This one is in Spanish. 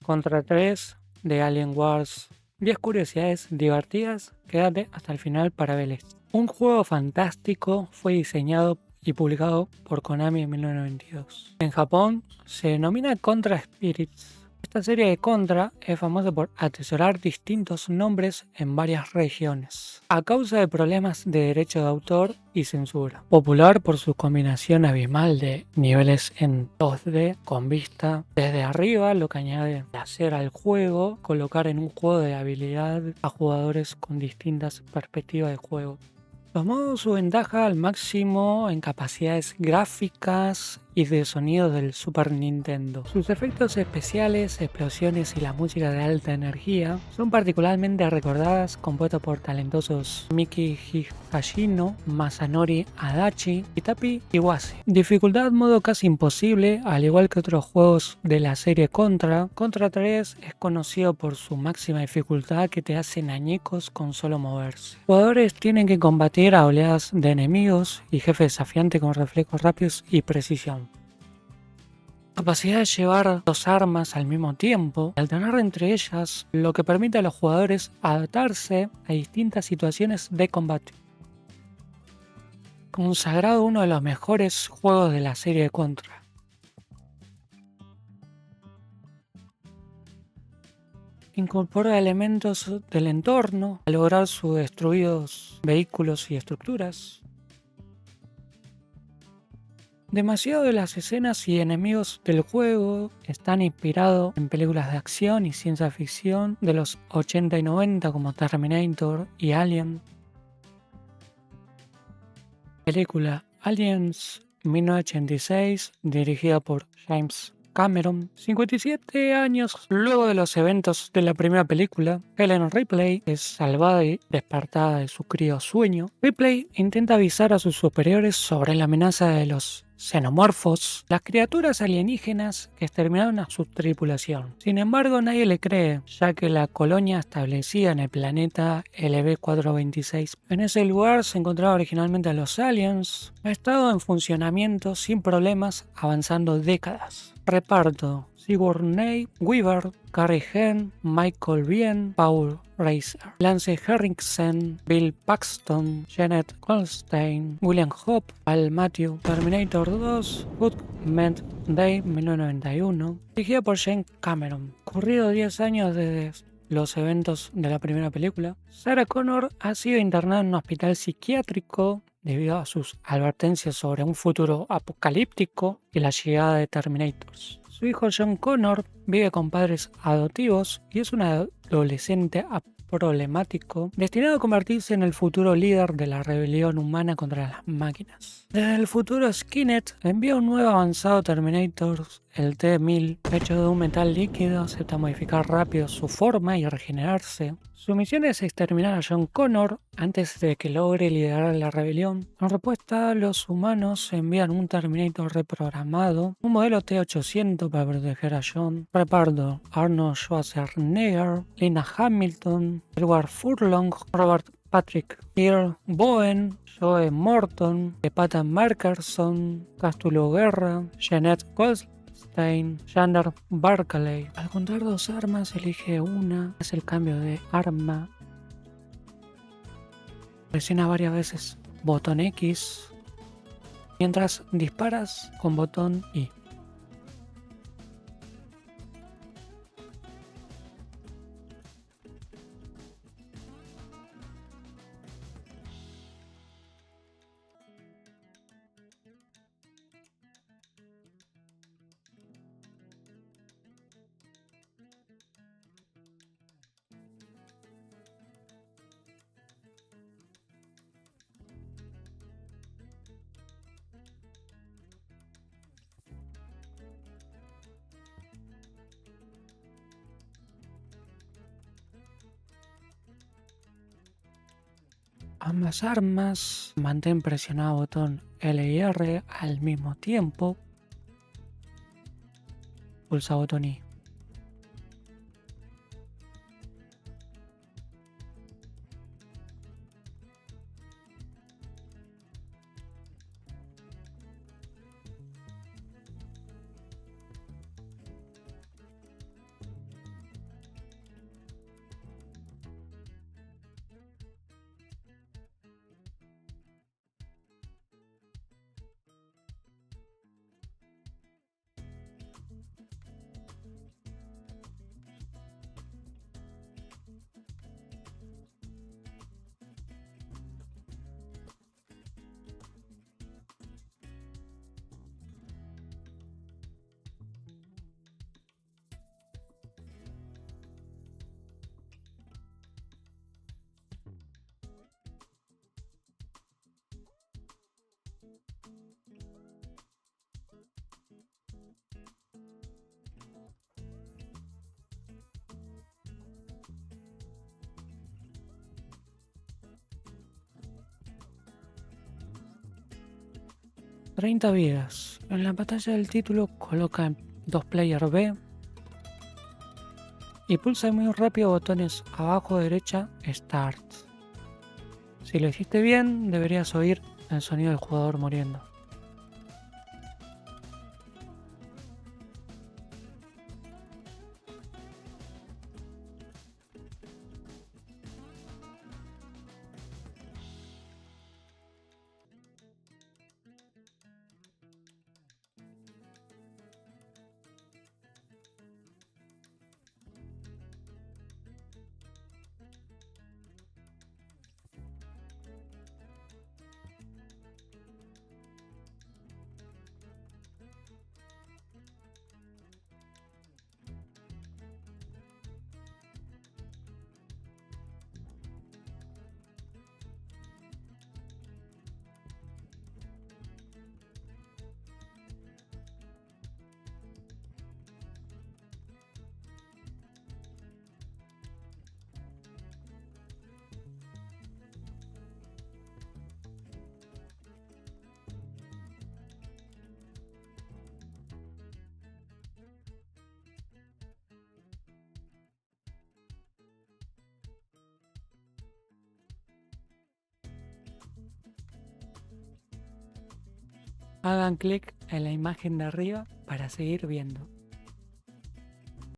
Contra 3 de Alien Wars. 10 curiosidades divertidas, quédate hasta el final para verles. Un juego fantástico fue diseñado y publicado por Konami en 1992. En Japón se denomina Contra Spirits. Esta serie de Contra es famosa por atesorar distintos nombres en varias regiones, a causa de problemas de derecho de autor y censura. Popular por su combinación abismal de niveles en 2D con vista desde arriba, lo que añade placer al juego, colocar en un juego de habilidad a jugadores con distintas perspectivas de juego. Tomó su ventaja al máximo en capacidades gráficas y de sonido del Super Nintendo. Sus efectos especiales, explosiones y la música de alta energía son particularmente recordadas, compuestas por talentosos Miki Higashino, Masanori Adachi y Tapi Iwase. Dificultad modo casi imposible, al igual que otros juegos de la serie Contra. Contra 3 es conocido por su máxima dificultad que te hacen añicos con solo moverse. Jugadores tienen que combatir a oleadas de enemigos y jefes desafiantes con reflejos rápidos y precisión. Capacidad de llevar dos armas al mismo tiempo, alternar entre ellas, lo que permite a los jugadores adaptarse a distintas situaciones de combate. Consagrado uno de los mejores juegos de la serie de Contra. Incorpora elementos del entorno al lograr sus destruidos vehículos y estructuras. Demasiado de las escenas y enemigos del juego están inspirados en películas de acción y ciencia ficción de los 80 y 90 como Terminator y Alien. Película Aliens 1986, dirigida por James Cameron. 57 años luego de los eventos de la primera película, Ellen Ripley es salvada y despertada de su crío sueño. Ripley intenta avisar a sus superiores sobre la amenaza de los xenomorfos, las criaturas alienígenas que exterminaron a su tripulación. Sin embargo, nadie le cree, ya que la colonia establecida en el planeta LV-426. En ese lugar se encontraba originalmente a los aliens. Ha estado en funcionamiento sin problemas, avanzando décadas. Reparto: Sigourney Weaver, Carrie Henn, Michael Biehn, Paul Reiser, Lance Henriksen, Bill Paxton, Janet Goldstein, William Hope, Al Matthew. Terminator 2, Judgment Day 1991, dirigida por James Cameron. Ocurrido 10 años desde los eventos de la primera película, Sarah Connor ha sido internada en un hospital psiquiátrico debido a sus advertencias sobre un futuro apocalíptico y la llegada de Terminators. Su hijo John Connor vive con padres adoptivos y es un adolescente problemático, destinado a convertirse en el futuro líder de la rebelión humana contra las máquinas. Desde el futuro, Skynet envía un nuevo avanzado Terminator, el T-1000, hecho de un metal líquido, acepta modificar rápido su forma y regenerarse. Su misión es exterminar a John Connor antes de que logre liderar la rebelión. En respuesta, los humanos envían un Terminator reprogramado, un modelo T-800 para proteger a John. Reparto: Arnold Schwarzenegger, Lina Hamilton, Edward Furlong, Robert Patrick Earl Bowen, Joe Morton, Patton Markerson, Castulo Guerra, Janet Goldstein, Xander Barclay. Al contar dos armas, elige una, hace el cambio de arma, presiona varias veces botón X mientras disparas con botón Y. Ambas armas, mantén presionado botón L y R al mismo tiempo. Pulsa botón Y. 30 vidas. En la pantalla del título coloca en 2 player B y pulsa muy rápido botones abajo a derecha Start. Si lo hiciste bien, deberías oír el sonido del jugador muriendo. Hagan clic en la imagen de arriba para seguir viendo.